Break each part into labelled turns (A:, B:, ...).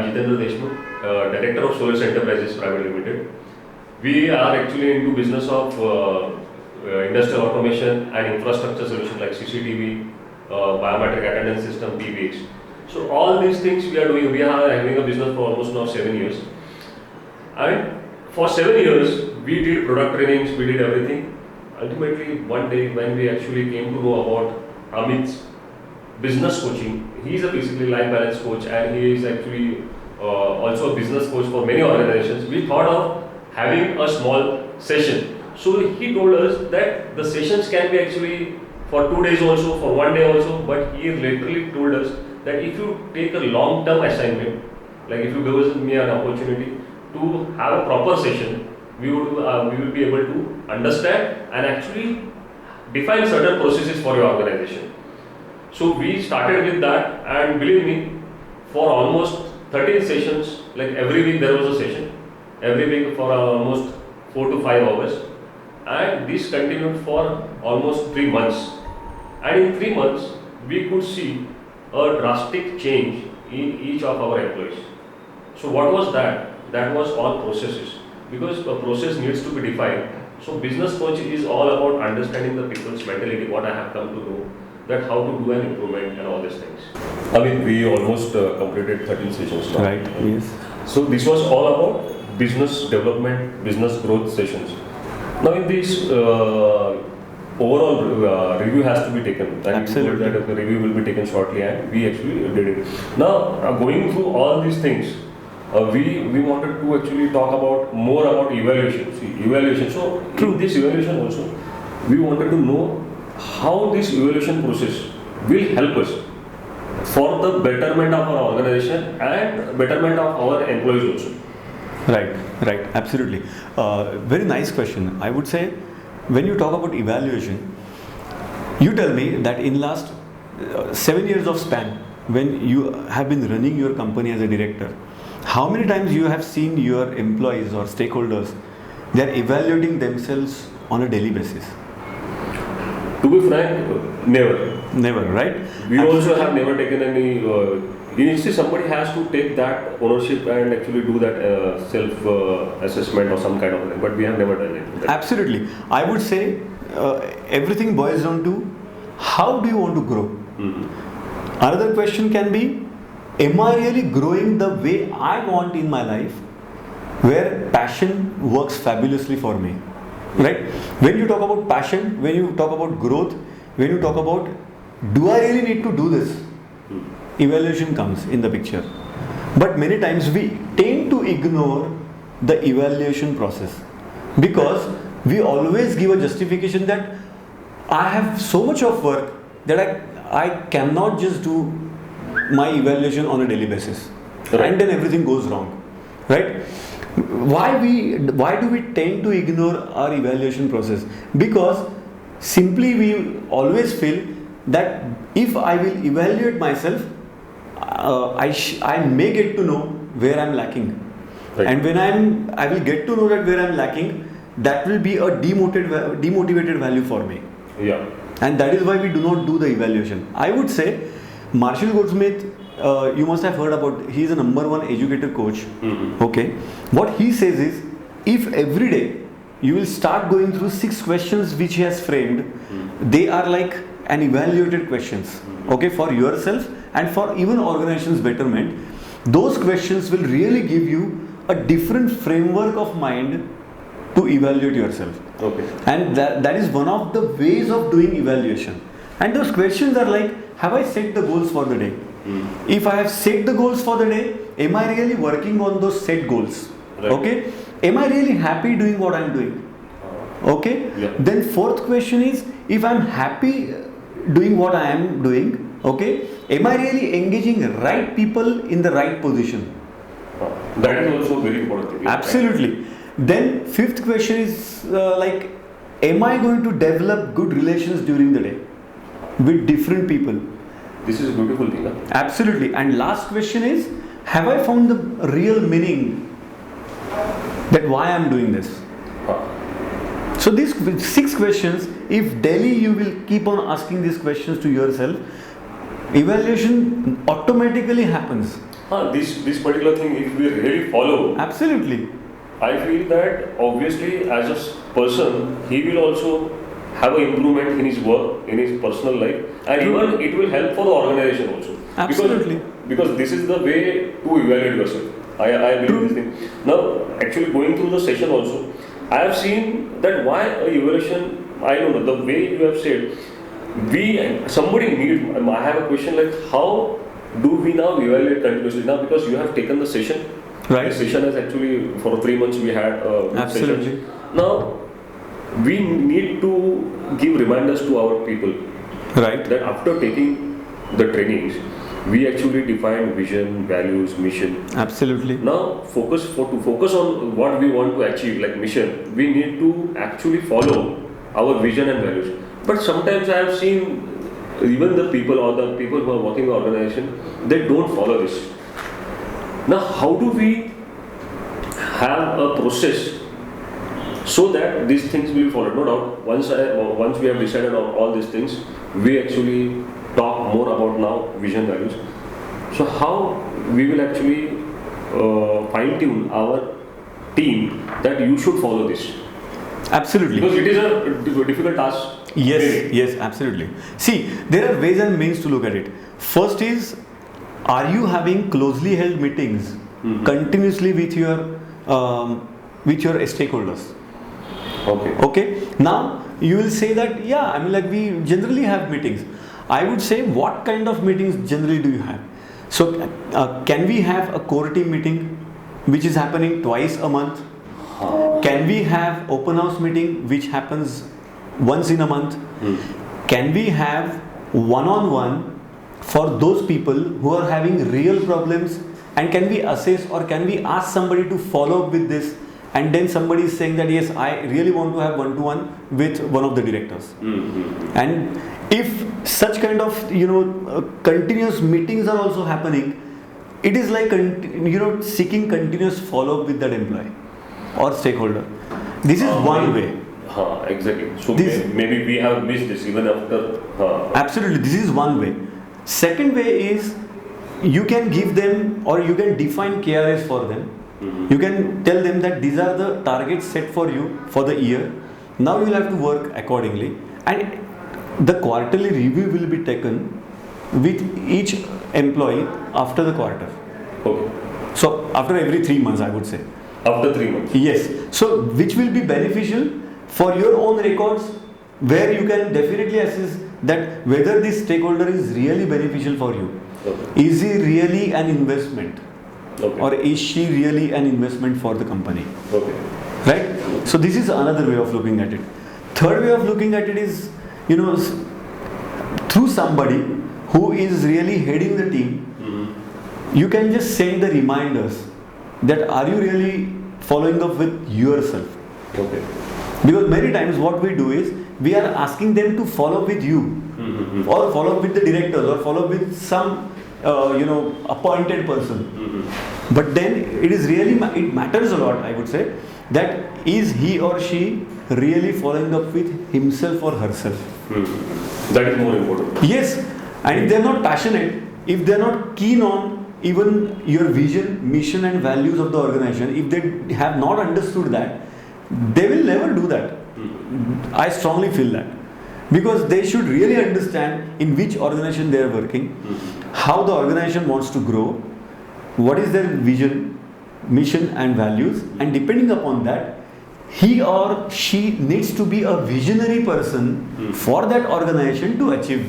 A: I'm Jitendra Deshmukh, Director of Solis Enterprises Private Limited. We are actually into business of industrial automation and infrastructure solutions like CCTV, biometric attendance system, PVH. So all these things we are doing. We are having a business for almost now 7 years. And for 7 years, we did product trainings, we did everything. Ultimately, one day when we actually came to know about Amit's business coaching, he is a basically life balance coach and he is actually also a business coach for many organizations. We thought of having a small session. So he told us that the sessions can be actually for 2 days also, for 1 day also, but he literally told us that if you take a long-term assignment, like if you give me an opportunity to have a proper session, we will be able to understand and actually define certain processes for your organization. So we started with that, and believe me, for almost 13 sessions, like every week there was a session, every week for almost 4 to 5 hours, and this continued for almost 3 months. And in 3 months, we could see a drastic change in each of our employees. So what was that? That was all processes, because a process needs to be defined. So business coach is all about understanding the people's mentality, what I have come to know, that how to do an improvement and all these things. I mean, we almost completed 13 sessions now.
B: Right, yes.
A: So this was all about business development, business growth sessions. Now in this overall review has to be taken.
B: Absolutely.
A: That the review will be taken shortly, and we actually did it. Now going through all these things, we wanted to actually talk about more about evaluation. See, evaluation. So in this evaluation also, we wanted to know how this evaluation process will help us for the betterment of our organization and betterment of our employees also.
B: Right, absolutely. Very nice question. I would say, when you talk about evaluation, you tell me that in last 7 years of span, when you have been running your company as a director, how many times you have seen your employees or stakeholders, they are evaluating themselves on a daily basis?
A: To be frank, never.
B: Never, right?
A: We also have never taken any. Initially, somebody has to take that ownership and actually do that self-assessment or some kind of thing. But we have never done it.
B: Absolutely. I would say everything boils down to how do you want to grow.
A: Mm-hmm.
B: Another question can be, am I really growing the way I want in my life, where passion works fabulously for me? Right? When you talk about passion, when you talk about growth, when you talk about, do I really need to do this? Evaluation comes in the picture. But many times we tend to ignore the evaluation process, because we always give a justification that I have so much of work that I cannot just do my evaluation on a daily basis.
A: Right.
B: And then everything goes wrong. Right? Why do we tend to ignore our evaluation process? Because simply we always feel that if I will evaluate myself, I may get to know where I'm lacking.
A: Right.
B: And when I will get to know that where I'm lacking, that will be a demotivated value for me.
A: Yeah.
B: And that is why we do not do the evaluation. I would say Marshall Goldsmith, you must have heard about, he is a #1 educator coach.
A: Mm-hmm.
B: Okay. What he says is, if every day you will start going through 6 questions which he has framed, they are like an evaluated questions, okay, for yourself and for even organization's betterment. Those questions will really give you a different framework of mind to evaluate yourself.
A: Okay.
B: And that is one of the ways of doing evaluation. And those questions are like, have I set the goals for the day? If I have set the goals for the day, am I really working on those set goals?
A: Right.
B: Okay. Am I really happy doing what I'm doing? Okay.
A: Yeah.
B: Then fourth question is, if I'm happy doing what I am doing, okay, am I really engaging right people in the right position?
A: That is also very important.
B: Absolutely. Then fifth question is like, am I going to develop good relations during the day with different people?
A: This is a beautiful thing. Huh?
B: Absolutely. And last question is, have I found the real meaning that why I'm doing this? So these 6 questions, if daily you will keep on asking these questions to yourself, evaluation automatically happens.
A: This particular thing, if we really follow,
B: Absolutely.
A: I feel that obviously as a person, he will also have an improvement in his work, in his personal life, and
B: True.
A: even it will help for the organization also.
B: Absolutely.
A: Because this is the way to evaluate yourself. I believe
B: True.
A: this thing. Now, actually going through the session also, I have seen that why a evaluation, I don't know, the way you have said, somebody need, I have a question like how do we now evaluate continuously now because you have taken the session.
B: Right.
A: The session is actually for 3 months we had
B: Absolutely.
A: sessions. Now we need to give reminders to our people
B: Right.
A: that after taking the trainings, we actually define vision, values, mission.
B: Absolutely.
A: Now to focus on what we want to achieve, like mission, we need to actually follow our vision and values. But sometimes I have seen even the people or the people who are working in the organization, they don't follow this. Now, how do we have a process so that these things will be followed? No doubt, once we have decided on all these things, we actually talk more about now vision values. So, how we will actually fine tune our team that you should follow this
B: Absolutely.
A: because it is a difficult task.
B: Yes,
A: Really.
B: yes, absolutely. See, there are ways and means to look at it. First is, are you having closely held meetings continuously with your stakeholders?
A: Okay.
B: Okay. Now you will say that yeah, I mean like we generally have meetings. I would say what kind of meetings generally do you have? So can we have a core team meeting, which is happening twice a month? Can we have open house meeting, which happens once in a month? Can we have one-on-one for those people who are having real problems, and can we assess or can we ask somebody to follow up with this, and then somebody is saying that yes, I really want to have one-to-one with one of the directors. And if such kind of continuous meetings are also happening, it is like seeking continuous follow-up with that employee or stakeholder. This is one way.
A: Exactly. So
B: This-
A: maybe we have missed this even after.
B: Absolutely, this is one way. Second way is you can give them or you can define KRS for them. You can tell them that these are the targets set for you for the year. Now you will have to work accordingly, and the quarterly review will be taken with each employee after the quarter.
A: Okay.
B: So after every 3 months, I would say.
A: After 3 months.
B: Yes. So which will be beneficial for your own records, where you can definitely assess that whether this stakeholder is really beneficial for you.
A: Okay.
B: Is he really an investment,
A: Okay.
B: or is she really an investment for the company?
A: Okay.
B: Right? So this is another way of looking at it. Third way of looking at it is, through somebody who is really heading the team, you can just send the reminders that are you really following up with yourself?
A: Okay.
B: Because many times what we do is we are asking them to follow up with you, or follow up with the directors, or follow up with some appointed person. But then it matters a lot, I would say, that is he or she really following up with himself or herself.
A: That is more important.
B: Yes, and if they are not passionate, if they are not keen on even your vision, mission and values of the organization, if they have not understood that, they will never do that. I strongly feel that. Because they should really understand in which organization they are working, how the organization wants to grow, what is their vision, mission and values, and depending upon that, he or she needs to be a visionary person for that organization to achieve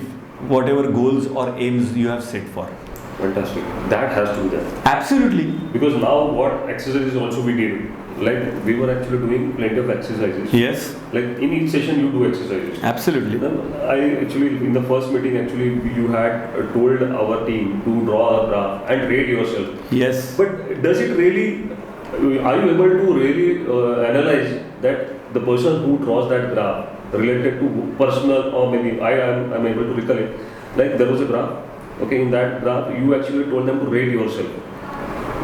B: whatever goals or aims you have set for.
A: Fantastic. That has to be there.
B: Absolutely.
A: Because now what exercises also we did, like we were actually doing plenty of exercises.
B: Yes,
A: Like in each session you do exercises.
B: absolutely.
A: Then I actually, in the first meeting actually you had told our team to draw a graph and rate yourself.
B: Yes.
A: But does it really, are you able to really analyze that the person who draws that graph related to personal, or maybe I am able to recollect, like there was a graph, okay, in that graph you actually told them to rate yourself.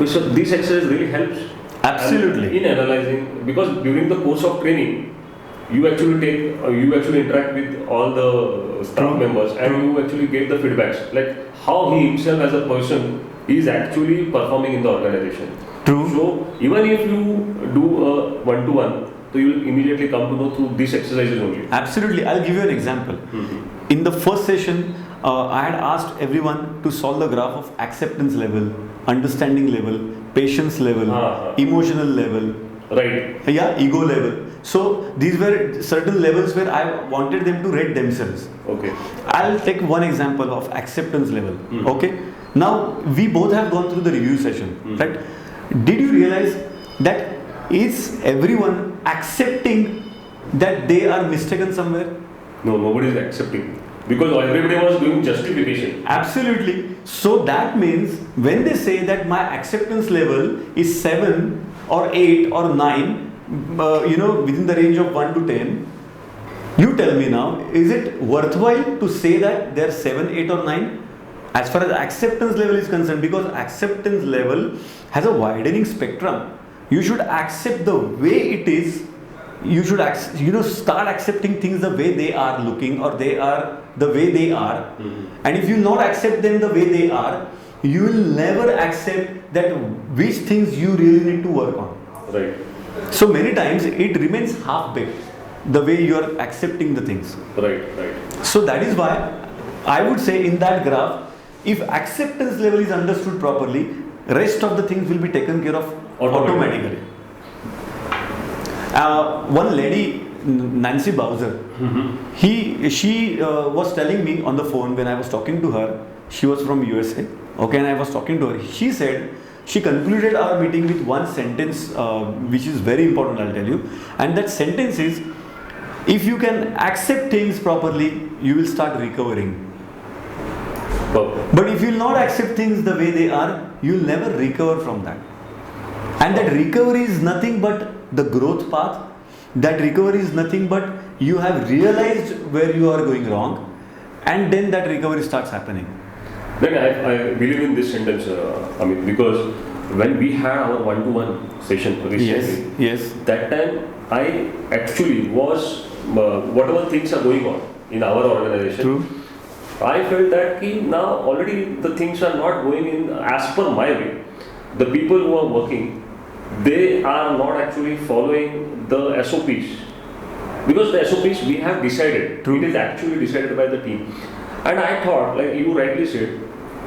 A: So this exercise really helps.
B: Absolutely.
A: In analyzing, because during the course of training, you actually interact with all the staff
B: True.
A: members, and
B: True.
A: you actually get the feedbacks, like how he himself as a person is actually performing in the organization.
B: True.
A: So even if you do a one-to-one, so you will immediately come to know through these exercises only.
B: Absolutely. I'll give you an example.
A: Mhm.
B: In the first session, I had asked everyone to solve the graph of acceptance level, understanding level, patience level, emotional level,
A: Right.
B: yeah, ego level. So these were certain levels where I wanted them to rate themselves.
A: Okay.
B: I'll take one example of acceptance level.
A: Mm.
B: Okay. Now we both have gone through the review session,
A: Mm.
B: right? Did you realize that is everyone accepting that they are mistaken somewhere?
A: No, nobody is accepting because everybody was doing justification.
B: Absolutely. So that means when they say that my acceptance level is 7 or 8 or 9, within the range of 1 to 10, you tell me now, is it worthwhile to say that they're 7, 8 or 9? As far as acceptance level is concerned, because acceptance level has a widening spectrum. You should accept the way it is. You should start accepting things the way they are looking, or they are the way they are.
A: Mhm.
B: And if you not accept them the way they are, you will never accept that which things you really need to work on.
A: Right.
B: So many times it remains half baked the way you are accepting the things.
A: Right. Right.
B: So that is why I would say in that graph, if acceptance level is understood properly, rest of the things will be taken care of automatically. One lady, Nancy Bowser, she was telling me on the phone when I was talking to her. She was from USA, okay, and I was talking to her. She said she concluded our meeting with one sentence, which is very important. I'll tell you, and that sentence is: if you can accept things properly, you will start recovering.
A: Perfect.
B: But if you will not accept things the way they are, you will never recover from that. And that recovery is nothing but the growth path. That recovery is nothing but you have realized where you are going wrong, and then that recovery starts happening.
A: Then I believe in this sentence, Amit, because when we had our one-to-one session recently,
B: Yes.
A: that time I actually was, whatever things are going on in our organization,
B: True.
A: I felt that now already the things are not going in as per my way. The people who are working, they are not actually following the SOPs, because the SOPs we have decided.
B: True.
A: It is actually decided by the team. And I thought, like you rightly said,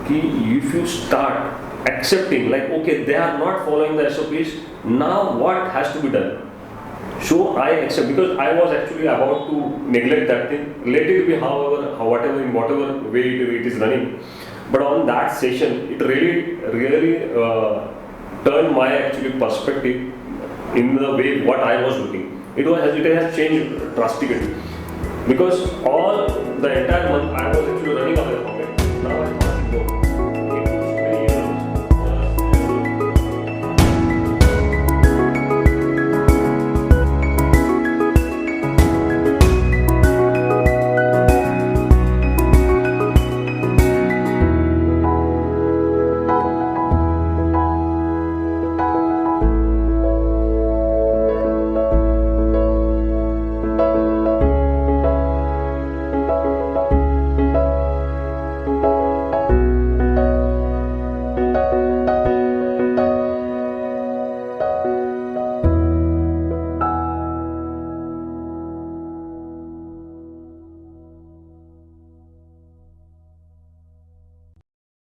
A: if you start accepting, like, okay, they are not following the SOPs, now what has to be done? So I accept, because I was actually about to neglect that thing. Let it be whatever in whatever way it is running. But on that session, it really turned my actually perspective in the way what I was looking. It has changed drastically, because all the entire month I was